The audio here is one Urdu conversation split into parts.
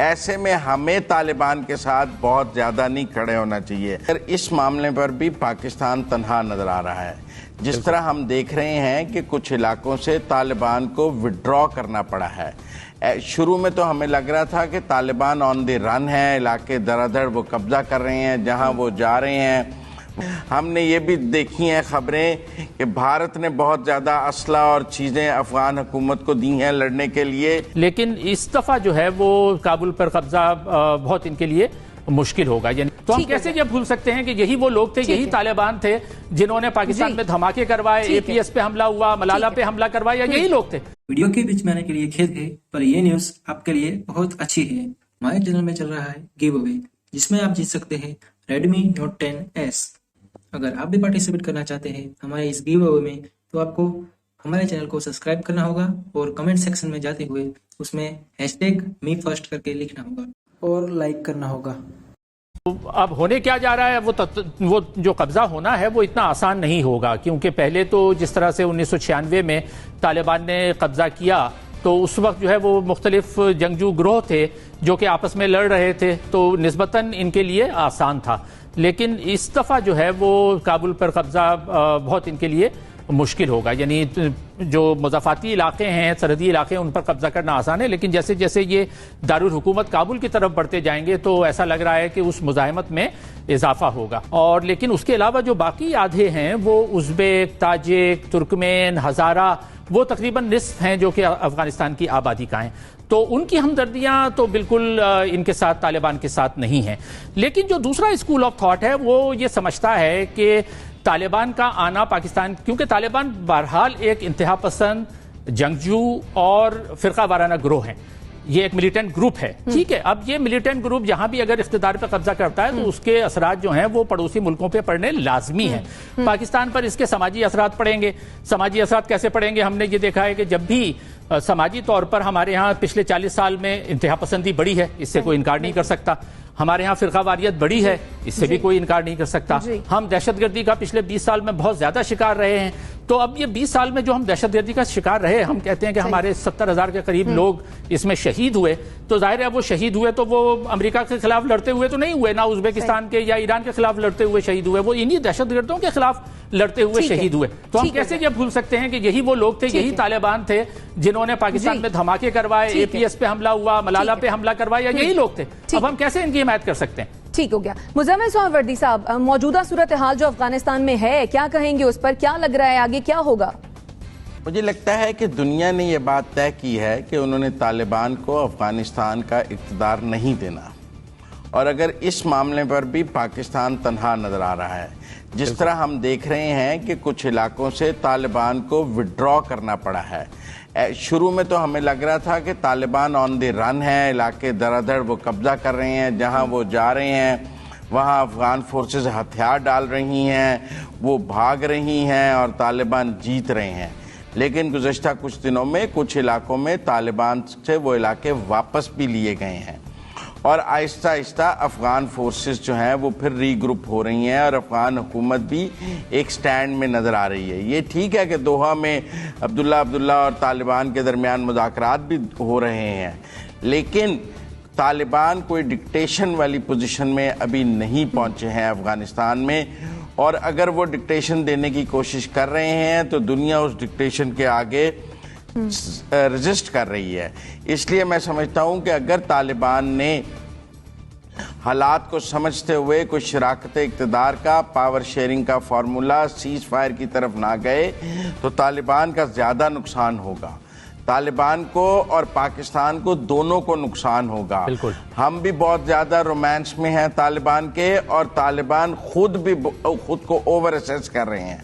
ایسے میں ہمیں طالبان کے ساتھ بہت زیادہ نہیں کھڑے ہونا چاہیے۔ اس معاملے پر بھی پاکستان تنہا نظر آ رہا ہے۔ جس طرح ہم دیکھ رہے ہیں کہ کچھ علاقوں سے طالبان کو وڈرا کرنا پڑا ہے۔ شروع میں تو ہمیں لگ رہا تھا کہ طالبان آن دی رن ہے، علاقے دھڑ وہ قبضہ کر رہے ہیں، جہاں وہ جا رہے ہیں۔ ہم نے یہ بھی دیکھی ہیں خبریں کہ بھارت نے بہت زیادہ اسلحہ اور چیزیں افغان حکومت کو دی ہیں لڑنے کے لیے، لیکن اس دفعہ جو ہے وہ کابل پر قبضہ بہت ان کے لیے مشکل ہوگا۔ یعنی تو ہم کیسے یہ بھول سکتے ہیں کہ یہی وہ لوگ تھے، یہی طالبان تھے جنہوں نے پاکستان میں دھماکے کروائے، اے پی ایس پہ حملہ ہوا، ملالہ پہ حملہ کروایا، یہی لوگ تھے۔ ویڈیو کے بیچ میں آنے کے لیے کھیت ہے، پر یہ نیوز آپ کے لیے بہت اچھی ہے۔ ہمارے چینل میں چل رہا ہے گیو اوے، جس میں آپ جیت سکتے ہیں ریڈمی نوٹ 10S۔ اگر آپ بھی پارٹیسپیٹ کرنا چاہتے ہیں ہمارے اس گیو اوے میں، تو آپ کو ہمارے چینل کو سبسکرائب کرنا ہوگا اور کمنٹ سیکشن میں جاتے ہوئے اس میں #MeFirst کر کے لکھنا ہوگا اور لائک کرنا ہوگا۔ اب ہونے کیا جا رہا ہے، وہ جو قبضہ ہونا ہے وہ اتنا آسان نہیں ہوگا، کیونکہ پہلے تو جس طرح سے 1996 میں طالبان نے قبضہ کیا تو اس وقت جو ہے وہ مختلف جنگجو گروہ تھے جو کہ آپس میں لڑ رہے تھے، تو نسبتاً ان کے لیے آسان تھا۔ لیکن اس دفعہ جو ہے وہ کابل پر قبضہ بہت ان کے لیے مشکل ہوگا۔ یعنی جو مضافاتی علاقے ہیں، سرحدی علاقے، ان پر قبضہ کرنا آسان ہے، لیکن جیسے جیسے یہ دارالحکومت کابل کی طرف بڑھتے جائیں گے تو ایسا لگ رہا ہے کہ اس مزاحمت میں اضافہ ہوگا۔ اور لیکن اس کے علاوہ جو باقی آدھے ہیں وہ ازبیک، تاجک، ترکمین، ہزارہ، وہ تقریباً نصف ہیں جو کہ افغانستان کی آبادی کا ہیں، تو ان کی ہمدردیاں تو بالکل ان کے ساتھ، طالبان کے ساتھ نہیں ہیں۔ لیکن جو دوسرا اسکول آف تھاٹ ہے وہ یہ سمجھتا ہے کہ طالبان کا آنا پاکستان، کیونکہ طالبان بہرحال ایک انتہا پسند جنگجو اور فرقہ وارانہ گروہ ہیں، یہ ایک ملیٹنٹ گروپ ہے، ٹھیک ہے۔ اب یہ ملیٹنٹ گروپ جہاں بھی اگر اقتدار پہ قبضہ کرتا ہے تو اس کے اثرات جو ہیں وہ پڑوسی ملکوں پہ پڑنے لازمی ہیں۔ پاکستان پر اس کے سماجی اثرات پڑیں گے۔ سماجی اثرات کیسے پڑیں گے؟ ہم نے یہ دیکھا ہے کہ جب بھی سماجی طور پر ہمارے ہاں پچھلے 40 سال میں انتہا پسندی بڑھی ہے، اس سے کوئی انکار نہیں کر سکتا۔ ہمارے ہاں فرقہ واریت بڑھی ہے، اس سے بھی کوئی انکار نہیں کر سکتا۔ ہم دہشت گردی کا پچھلے 20 سال میں بہت زیادہ شکار رہے ہیں، تو اب یہ 20 سال میں جو ہم دہشت گردی کا شکار رہے، ہم کہتے ہیں کہ ہمارے 70,000 کے قریب لوگ اس میں شہید ہوئے، تو ظاہر ہے وہ شہید ہوئے تو وہ امریکہ کے خلاف لڑتے ہوئے تو نہیں ہوئے، نہ ازبیکستان کے یا ایران کے خلاف لڑتے ہوئے شہید ہوئے، وہ انہی دہشت گردوں کے خلاف لڑتے ہوئے شہید ہوئے۔ تو ہم کیسے یہ بھول سکتے ہیں کہ یہی وہ لوگ تھے، یہی طالبان تھے جنہوں نے پاکستان میں دھماکے کروائے، اے پی ایس پہ حملہ ہوا، ملالہ پہ حملہ کروایا، یہی لوگ تھے۔ اب ہم کیسے ان کی حمایت کر سکتے ہیں؟ ٹھیک ہو گیا۔ مزمل سہروردی صاحب، موجودہ صورتحال جو افغانستان میں ہے، کیا کہیں گے اس پر؟ کیا لگ رہا ہے آگے کیا ہوگا؟ مجھے لگتا ہے کہ دنیا نے یہ بات طے کی ہے کہ انہوں نے طالبان کو افغانستان کا اقتدار نہیں دینا، اور اگر اس معاملے پر بھی پاکستان تنہا نظر آ رہا ہے۔ جس طرح ہم دیکھ رہے ہیں کہ کچھ علاقوں سے طالبان کو وڈرا کرنا پڑا ہے۔ شروع میں تو ہمیں لگ رہا تھا کہ طالبان آن دی رن ہے، علاقے دھڑ وہ قبضہ کر رہے ہیں، جہاں وہ جا رہے ہیں وہاں افغان فورسز ہتھیار ڈال رہی ہیں، وہ بھاگ رہی ہیں اور طالبان جیت رہے ہیں۔ لیکن گزشتہ کچھ دنوں میں کچھ علاقوں میں طالبان سے وہ علاقے واپس بھی لیے گئے ہیں، اور آہستہ آہستہ افغان فورسز جو ہیں وہ پھر ری گروپ ہو رہی ہیں، اور افغان حکومت بھی ایک سٹینڈ میں نظر آ رہی ہے۔ یہ ٹھیک ہے کہ دوحہ میں عبداللہ اور طالبان کے درمیان مذاکرات بھی ہو رہے ہیں، لیکن طالبان کوئی ڈکٹیشن والی پوزیشن میں ابھی نہیں پہنچے ہیں افغانستان میں، اور اگر وہ ڈکٹیشن دینے کی کوشش کر رہے ہیں تو دنیا اس ڈکٹیشن کے آگے ریزسٹ کر رہی ہے۔ اس لیے میں سمجھتا ہوں کہ اگر طالبان نے حالات کو سمجھتے ہوئے کوئی شراکت اقتدار کا، پاور شیئرنگ کا فارمولا، سیز فائر کی طرف نہ گئے تو طالبان کا زیادہ نقصان ہوگا۔ طالبان کو اور پاکستان کو دونوں کو نقصان ہوگا۔ ہم بھی بہت زیادہ رومانس میں ہیں طالبان کے، اور طالبان خود کو اوور اسیس کر رہے ہیں۔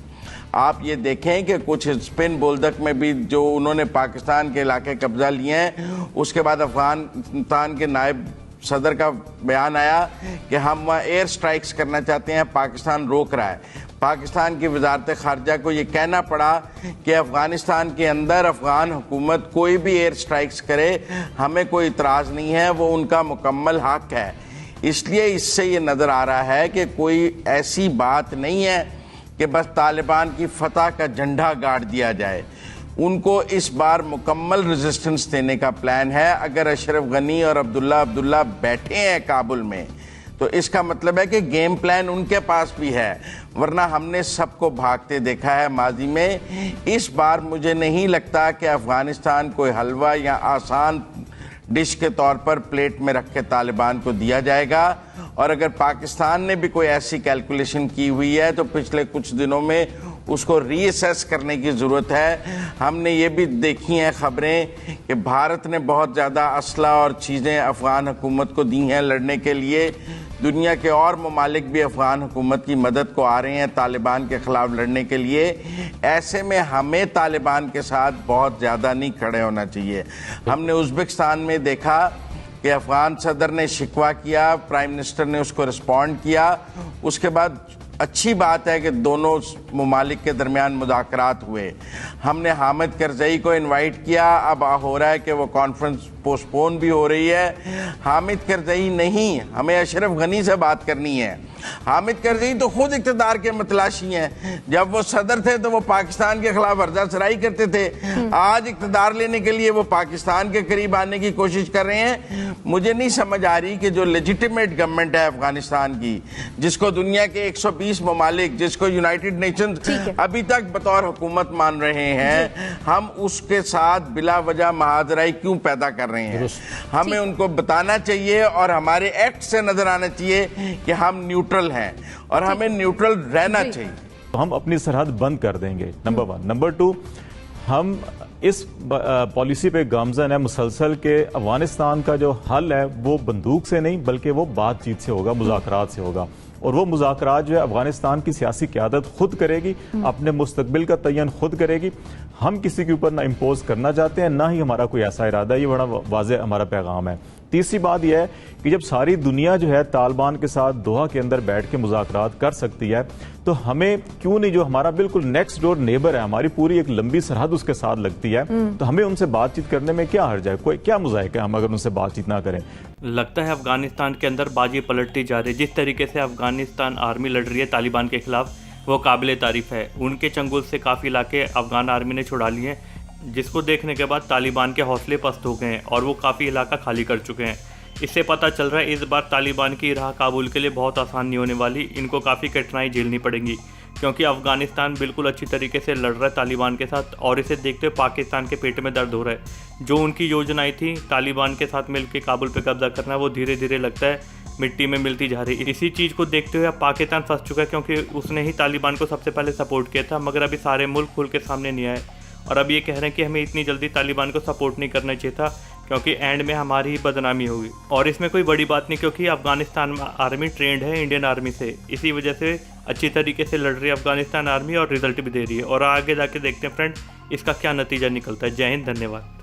آپ یہ دیکھیں کہ کچھ اسپن بولدک میں بھی جو انہوں نے پاکستان کے علاقے قبضہ لیے ہیں، اس کے بعد افغانستان کے نائب صدر کا بیان آیا کہ ہم وہاں ایئر سٹرائکس کرنا چاہتے ہیں، پاکستان روک رہا ہے۔ پاکستان کی وزارت خارجہ کو یہ کہنا پڑا کہ افغانستان کے اندر افغان حکومت کوئی بھی ایئر سٹرائکس کرے، ہمیں کوئی اعتراض نہیں ہے، وہ ان کا مکمل حق ہے۔ اس لیے اس سے یہ نظر آ رہا ہے کہ کوئی ایسی بات نہیں ہے کہ بس طالبان کی فتح کا جھنڈا گاڑ دیا جائے۔ ان کو اس بار مکمل ریزسٹنس دینے کا پلان ہے. اگر اشرف غنی اور عبداللہ بیٹھے ہیں کابل میں تو اس کا مطلب ہے کہ گیم پلان ان کے پاس بھی ہے, ورنہ ہم نے سب کو بھاگتے دیکھا ہے ماضی میں. اس بار مجھے نہیں لگتا کہ افغانستان کوئی حلوہ یا آسان ڈش کے طور پر پلیٹ میں رکھ کے طالبان کو دیا جائے گا. اور اگر پاکستان نے بھی کوئی ایسی کیلکولیشن کی ہوئی ہے تو پچھلے کچھ دنوں میں اس کو ری ایسیس کرنے کی ضرورت ہے. ہم نے یہ بھی دیکھی ہیں خبریں کہ بھارت نے بہت زیادہ اسلحہ اور چیزیں افغان حکومت کو دی ہیں لڑنے کے لیے. دنیا کے اور ممالک بھی افغان حکومت کی مدد کو آ رہے ہیں طالبان کے خلاف لڑنے کے لیے. ایسے میں ہمیں طالبان کے ساتھ بہت زیادہ نہیں کھڑے ہونا چاہیے. ہم نے ازبکستان میں دیکھا کہ افغان صدر نے شکوہ کیا, پرائم منسٹر نے اس کو رسپونڈ کیا. اس کے بعد اچھی بات ہے کہ دونوں ممالک کے درمیان مذاکرات ہوئے. ہم نے حامد کرزئی کو انوائٹ کیا, اب ہو رہا ہے کہ وہ کانفرنس پوسٹ پون بھی ہو رہی ہے. حامد کرزئی نہیں, ہمیں اشرف غنی سے بات کرنی ہے. حامد کرزئی تو خود اقتدار کے متلاشی ہیں. جب وہ صدر تھے تو وہ پاکستان کے خلاف ورزہ سرائی کرتے تھے. آج اقتدار لینے کے لیے وہ پاکستان کے قریب آنے کی کوشش کر رہے ہیں. مجھے نہیں سمجھ آ رہی کہ جو لیجیٹیمیٹ گورنمنٹ ہے افغانستان کی, جس کو دنیا کے 120 ممالک, جس کو یونائٹڈ نیشنز ابھی تک بطور حکومت مان رہے ہیں, ہم اس کے ساتھ بلا وجہ محاذرائی کیوں پیدا کر رہے ہیں؟ ہمیں ان کو بتانا چاہیے اور ہمارے ایکٹ سے نظر آنا چاہیے کہ ہم نیوٹرل ہیں اور ہمیں نیوٹرل رہنا چاہیے. ہم اپنی سرحد بند کر دیں گے, نمبر 1. نمبر 2, ہم اس پالیسی پہ گامزن ہے مسلسل کہ افغانستان کا جو حل ہے وہ بندوق سے نہیں بلکہ وہ بات چیت سے ہوگا, مذاکرات سے ہوگا. اور وہ مذاکرات جو ہے افغانستان کی سیاسی قیادت خود کرے گی, اپنے مستقبل کا تعین خود کرے گی. ہم کسی کے اوپر نہ امپوز کرنا چاہتے ہیں, نہ ہی ہمارا کوئی ایسا ارادہ ہے. یہ بڑا واضح ہمارا پیغام ہے. تیسری بات یہ ہے کہ جب ساری دنیا جو ہے طالبان کے ساتھ دوحہ کے اندر بیٹھ کے مذاکرات کر سکتی ہے تو ہمیں کیوں نہیں, جو ہمارا بالکل نیکسٹ ڈور نیبر ہے, ہماری پوری ایک لمبی سرحد اس کے ساتھ لگتی ہے, تو ہمیں ان سے بات چیت کرنے میں کیا حرج ہے؟ کوئی کیا مذائقہ ہے ہم اگر ان سے بات چیت نہ کریں؟ لگتا ہے افغانستان کے اندر بازی پلٹتی جا رہی ہے. جس طریقے سے افغانستان آرمی لڑ رہی ہے طالبان کے خلاف وہ قابل تعریف ہے. ان کے چنگل سے کافی علاقے افغان آرمی نے چھڑا لیے ہیں, جس کو دیکھنے کے بعد طالبان کے حوصلے پست ہو گئے ہیں اور وہ کافی علاقہ خالی کر چکے ہیں. اس سے پتہ چل رہا ہے اس بار طالبان کی راہ کابل کے لیے بہت آسان نہیں ہونے والی. ان کو کافی کٹھنائی جھیلنی پڑیں گی کیونکہ افغانستان بالکل اچھی طریقے سے لڑ رہا ہے طالبان کے ساتھ, اور اسے دیکھتے ہوئے پاکستان کے پیٹ میں درد ہو رہا ہے. جو ان کی یوجنائیں تھیں طالبان کے ساتھ مل کے کابل پہ قبضہ کرنا, وہ دھیرے دھیرے لگتا ہے مٹی میں ملتی جا رہی ہے. اسی چیز کو دیکھتے ہوئے اب پاکستان پھنس چکا ہے کیونکہ اس نے ہی طالبان کو سب سے پہلے سپورٹ کیا تھا, مگر ابھی سارے ملک کھل کے سامنے نہیں آئے اور اب یہ کہہ رہے ہیں کہ ہمیں اتنی جلدی طالبان کو سپورٹ نہیں کرنا چاہیے تھا کیونکہ اینڈ میں ہماری ہی بدنامی ہوگی. اور اس میں کوئی بڑی بات نہیں کیونکہ افغانستان آرمی ٹرینڈ ہے انڈین آرمی سے, اسی وجہ سے اچھی طریقے سے لڑ رہی ہے افغانستان آرمی اور رزلٹ بھی دے رہی ہے. اور آگے جا کے دیکھتے ہیں فرینڈ اس کا کیا نتیجہ نکلتا ہے. جے ہند, دھنیہ واد.